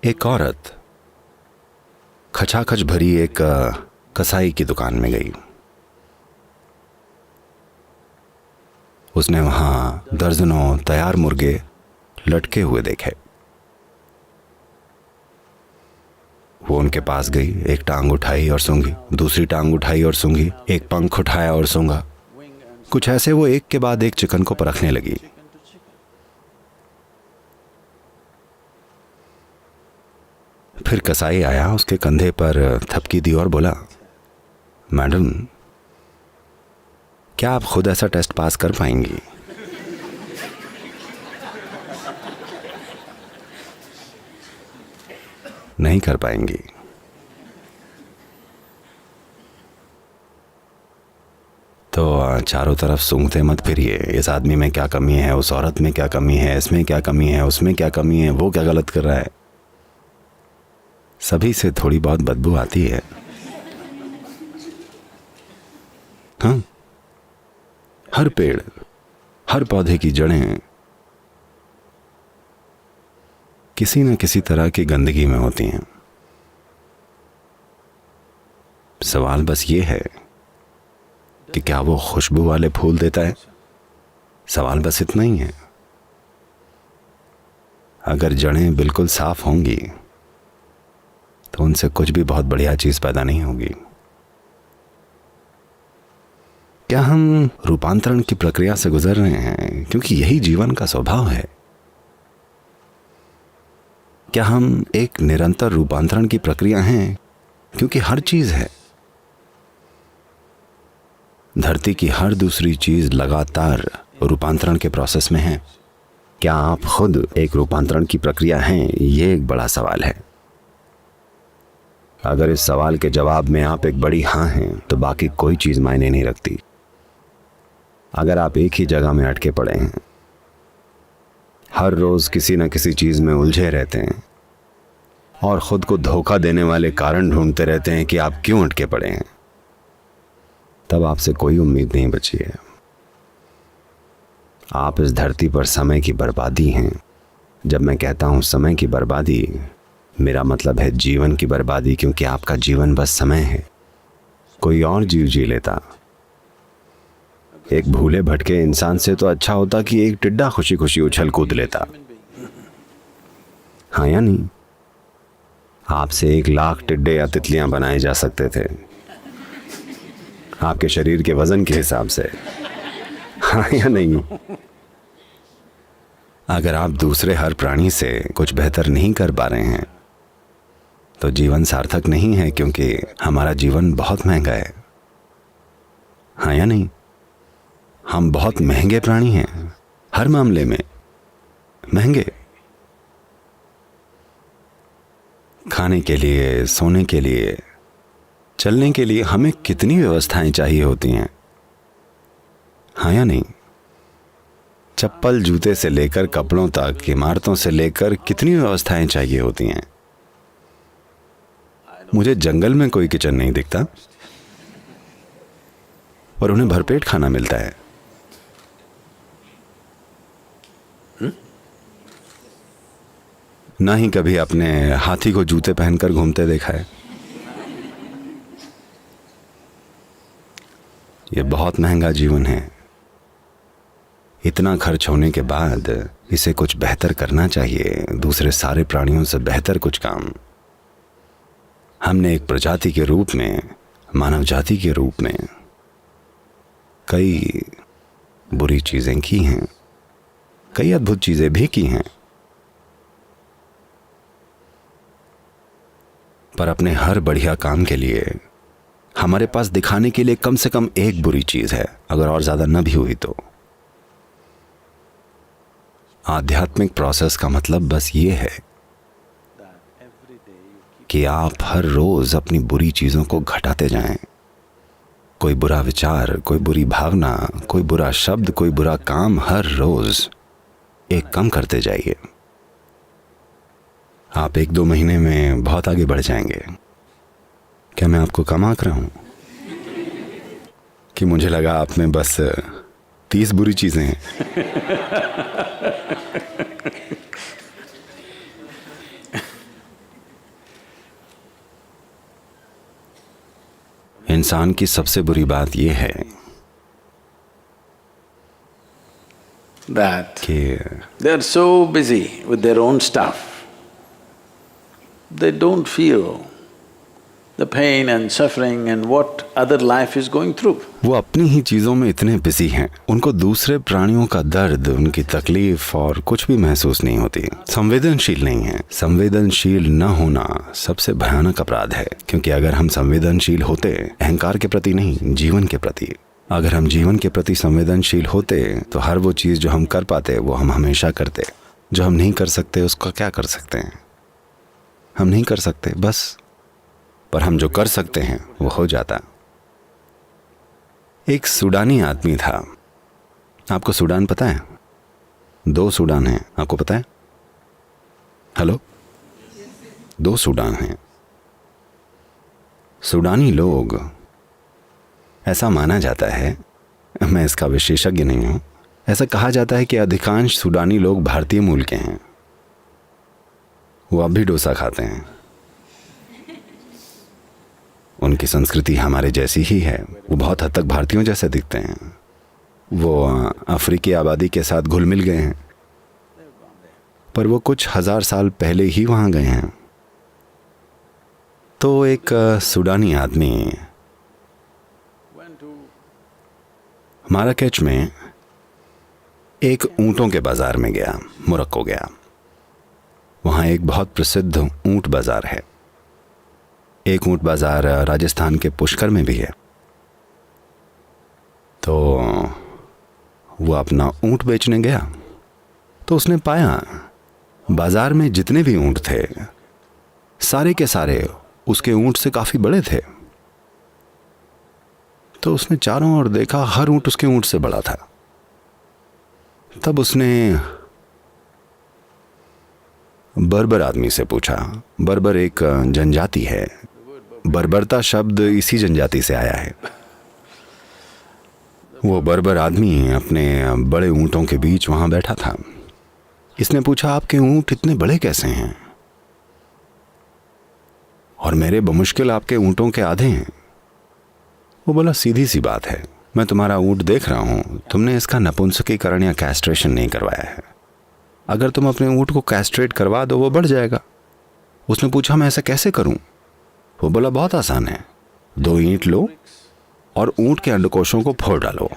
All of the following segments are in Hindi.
एक औरत खचाखच भरी एक कसाई की दुकान में गई। उसने वहां दर्जनों तैयार मुर्गे लटके हुए देखे। वो उनके पास गई, एक टांग उठाई और सूंघी, दूसरी टांग उठाई और सूंघी, एक पंख उठाया और सूंघा। कुछ ऐसे वो एक के बाद एक चिकन को परखने लगी। फिर कसाई आया, उसके कंधे पर थपकी दी और बोला, मैडम, क्या आप खुद ऐसा टेस्ट पास कर पाएंगी? नहीं कर पाएंगी। तो चारों तरफ सूंघते मत फिरिए। इस आदमी में क्या कमी है, उस औरत में क्या कमी है, इसमें क्या कमी है, उसमें क्या कमी है, वो क्या गलत कर रहा है। सभी से थोड़ी बहुत बदबू आती है। हाँ, हर पेड़, हर पौधे की जड़ें किसी न किसी तरह की गंदगी में होती हैं। सवाल बस ये है कि क्या वो खुशबू वाले फूल देता है? सवाल बस इतना ही है। अगर जड़ें बिल्कुल साफ होंगी तो उनसे कुछ भी बहुत बढ़िया चीज पैदा नहीं होगी। क्या हम रूपांतरण की प्रक्रिया से गुजर रहे हैं क्योंकि यही जीवन का स्वभाव है? क्या हम एक निरंतर रूपांतरण की प्रक्रिया हैं क्योंकि हर चीज है? धरती की हर दूसरी चीज लगातार रूपांतरण के प्रोसेस में है। क्या आप खुद एक रूपांतरण की प्रक्रिया हैं? ये एक बड़ा सवाल है। अगर इस सवाल के जवाब में आप एक बड़ी हाँ हैं तो बाकी कोई चीज मायने नहीं रखती। अगर आप एक ही जगह में अटके पड़े हैं, हर रोज किसी न किसी चीज में उलझे रहते हैं और खुद को धोखा देने वाले कारण ढूंढते रहते हैं कि आप क्यों अटके पड़े हैं, तब आपसे कोई उम्मीद नहीं बची है। आप इस धरती पर समय की बर्बादी हैं। जब मैं कहता हूं समय की बर्बादी, मेरा मतलब है जीवन की बर्बादी, क्योंकि आपका जीवन बस समय है। कोई और जीव जी लेता। एक भूले भटके इंसान से तो अच्छा होता कि एक टिड्डा खुशी खुशी उछल कूद लेता। हाँ या नहीं? आपसे 1,00,000 टिड्डे या तितलियां बनाए जा सकते थे आपके शरीर के वजन के हिसाब से। हाँ या नहीं? अगर आप दूसरे हर प्राणी से कुछ बेहतर नहीं कर पा रहे हैं तो जीवन सार्थक नहीं है, क्योंकि हमारा जीवन बहुत महंगा है। हाँ या नहीं? हम बहुत महंगे प्राणी हैं, हर मामले में महंगे। खाने के लिए, सोने के लिए, चलने के लिए हमें कितनी व्यवस्थाएं चाहिए होती हैं। हाँ या नहीं? चप्पल जूते से लेकर कपड़ों तक, इमारतों से लेकर कितनी व्यवस्थाएं चाहिए होती हैं। मुझे जंगल में कोई किचन नहीं दिखता और उन्हें भरपेट खाना मिलता है। ना ही कभी अपने हाथी को जूते पहनकर घूमते देखा है। यह बहुत महंगा जीवन है। इतना खर्च होने के बाद इसे कुछ बेहतर करना चाहिए, दूसरे सारे प्राणियों से बेहतर कुछ काम। हमने एक प्रजाति के रूप में, मानव जाति के रूप में कई बुरी चीजें की हैं, कई अद्भुत चीजें भी की हैं, पर अपने हर बढ़िया काम के लिए हमारे पास दिखाने के लिए कम से कम एक बुरी चीज है, अगर और ज्यादा न भी हुई तो। आध्यात्मिक प्रोसेस का मतलब बस ये है कि आप हर रोज अपनी बुरी चीजों को घटाते जाएं। कोई बुरा विचार, कोई बुरी भावना, कोई बुरा शब्द, कोई बुरा काम हर रोज एक कम करते जाइए। आप 1-2 महीने में बहुत आगे बढ़ जाएंगे। क्या मैं आपको कम आंक रहा हूं? कि मुझे लगा आप में बस 30 बुरी चीजें हैं। इंसान की सबसे बुरी बात यह है that कि they are so busy with their own stuff, they don't feel the pain and suffering and what other life is going through. वो अपनी ही चीजों में इतने बिजी हैं, उनको दूसरे प्राणियों का दर्द, उनकी तकलीफ और कुछ भी महसूस नहीं होती। संवेदनशील नहीं है। संवेदनशील न होना सबसे भयानक अपराध है, क्योंकि अगर हम संवेदनशील होते अहंकार के प्रति नहीं, जीवन के प्रति, अगर हम जीवन के प्रति संवेदनशील होते तो हर वो चीज जो हम कर पाते वो हम हमेशा करते। जो हम नहीं कर सकते उसका क्या कर सकते हैं? हम नहीं कर सकते बस, पर हम जो कर सकते हैं वो हो जाता। एक सूडानी आदमी था। आपको सूडान पता है? 2 सूडान हैं, आपको पता है? हेलो, 2 सूडान हैं। सूडानी लोग, ऐसा माना जाता है, मैं इसका विशेषज्ञ नहीं हूं, ऐसा कहा जाता है कि अधिकांश सूडानी लोग भारतीय मूल के हैं। वो अब भी डोसा खाते हैं। उनकी संस्कृति हमारे जैसी ही है। वो बहुत हद तक भारतीयों जैसे दिखते हैं। वो अफ्रीकी आबादी के साथ घुल मिल गए हैं, पर वो कुछ 1000 साल पहले ही वहाँ गए हैं। तो एक सूडानी आदमी माराकेच में एक ऊँटों के बाजार में गया, मोरक्को गया। वहाँ एक बहुत प्रसिद्ध ऊँट बाजार है। एक ऊँट बाजार राजस्थान के पुष्कर में भी है। तो वो अपना ऊँट बेचने गया, तो उसने पाया बाजार में जितने भी ऊँट थे सारे के सारे उसके ऊँट से काफी बड़े थे। तो उसने चारों ओर देखा, हर ऊँट उसके ऊँट से बड़ा था। तब उसने बर्बर आदमी से पूछा। बर्बर एक जनजाति है। बर्बरता शब्द इसी जनजाति से आया है। वो बर्बर आदमी अपने बड़े ऊँटों के बीच वहां बैठा था। इसने पूछा, आपके ऊँट इतने बड़े कैसे हैं? और मेरे बमुश्किल आपके ऊँटों के आधे हैं। वो बोला, सीधी सी बात है, मैं तुम्हारा ऊँट देख रहा हूं, तुमने इसका नपुंसकीकरण या कैस्ट्रेशन नहीं करवाया है। अगर तुम अपने ऊँट को कैस्ट्रेट करवा दो वो बढ़ जाएगा। उसने पूछा, मैं ऐसा कैसे करूं? वो बोला, बहुत आसान है, 2 ईंट लो और ऊँट के अंडकोशों को फोड़ डालो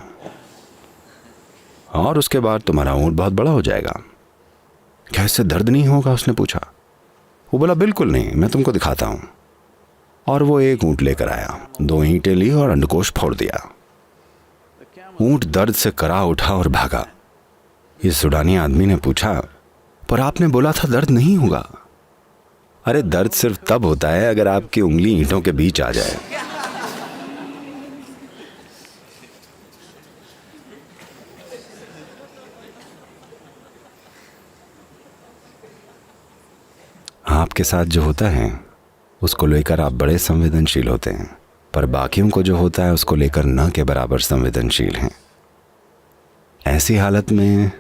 और उसके बाद तुम्हारा ऊँट बहुत बड़ा हो जाएगा। क्या इससे दर्द नहीं होगा? उसने पूछा। वो बोला, बिल्कुल नहीं, मैं तुमको दिखाता हूं। और वो एक ऊँट लेकर आया, 2 ईंटें ली और अंडकोश फोड़ दिया। ऊँट दर्द से करा उठा और भागा। इस सूडानी आदमी ने पूछा, पर आपने बोला था दर्द नहीं होगा। अरे दर्द सिर्फ तब होता है अगर आपकी उंगली ईंटों के बीच आ जाए। आपके साथ जो होता है उसको लेकर आप बड़े संवेदनशील होते हैं, पर बाकियों को जो होता है उसको लेकर न के बराबर संवेदनशील हैं। ऐसी हालत में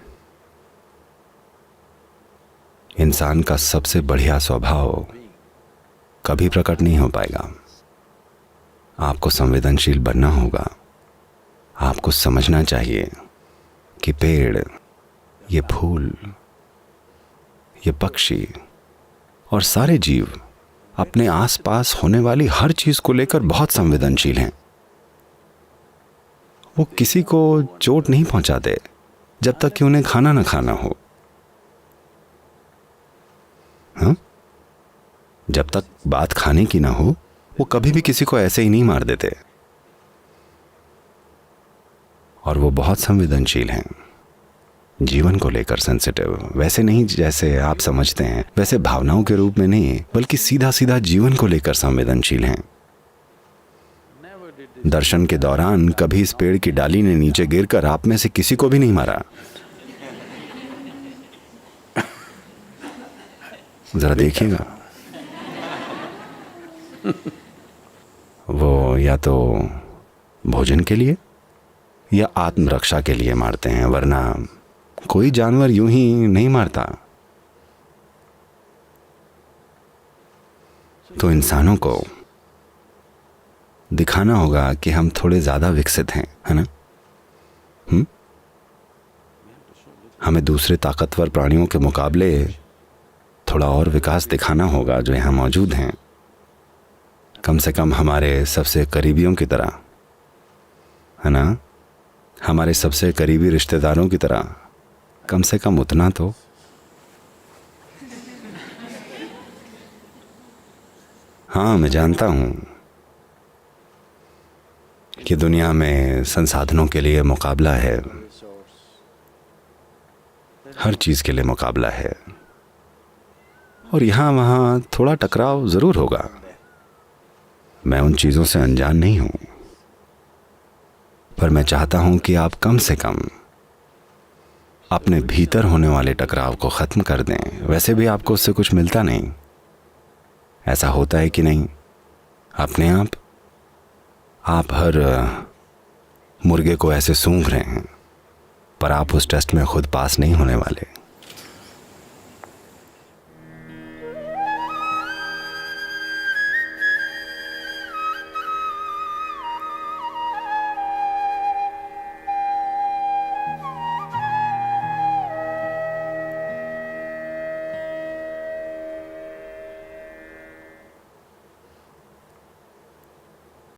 इंसान का सबसे बढ़िया स्वभाव कभी प्रकट नहीं हो पाएगा। आपको संवेदनशील बनना होगा। आपको समझना चाहिए कि पेड़, ये फूल, ये पक्षी और सारे जीव अपने आसपास होने वाली हर चीज को लेकर बहुत संवेदनशील हैं। वो किसी को चोट नहीं पहुंचाते जब तक कि उन्हें खाना ना खाना हो। हाँ? जब तक बात खाने की ना हो वो कभी भी किसी को ऐसे ही नहीं मार देते। और वो बहुत संवेदनशील हैं, जीवन को लेकर सेंसिटिव। वैसे नहीं जैसे आप समझते हैं, वैसे भावनाओं के रूप में नहीं, बल्कि सीधा सीधा जीवन को लेकर संवेदनशील हैं। दर्शन के दौरान कभी इस पेड़ की डाली ने नीचे गिरकर आप में से किसी को भी नहीं मारा। जरा देखिएगा, वो या तो भोजन के लिए या आत्मरक्षा के लिए मारते हैं, वरना कोई जानवर यूं ही नहीं मारता। तो इंसानों को दिखाना होगा कि हम थोड़े ज़्यादा विकसित हैं, है ना? हमें दूसरे ताकतवर प्राणियों के मुकाबले थोड़ा और विकास दिखाना होगा जो यहाँ मौजूद हैं। कम से कम हमारे सबसे करीबियों की तरह, है ना? हमारे सबसे करीबी रिश्तेदारों की तरह, कम से कम उतना तो। हाँ, मैं जानता हूँ कि दुनिया में संसाधनों के लिए मुकाबला है, हर चीज़ के लिए मुकाबला है, और यहाँ वहाँ थोड़ा टकराव ज़रूर होगा। मैं उन चीज़ों से अनजान नहीं हूँ, पर मैं चाहता हूँ कि आप कम से कम अपने भीतर होने वाले टकराव को ख़त्म कर दें। वैसे भी आपको उससे कुछ मिलता नहीं, ऐसा होता है कि नहीं? अपने आप हर मुर्गे को ऐसे सूंघ रहे हैं, पर आप उस टेस्ट में खुद पास नहीं होने वाले।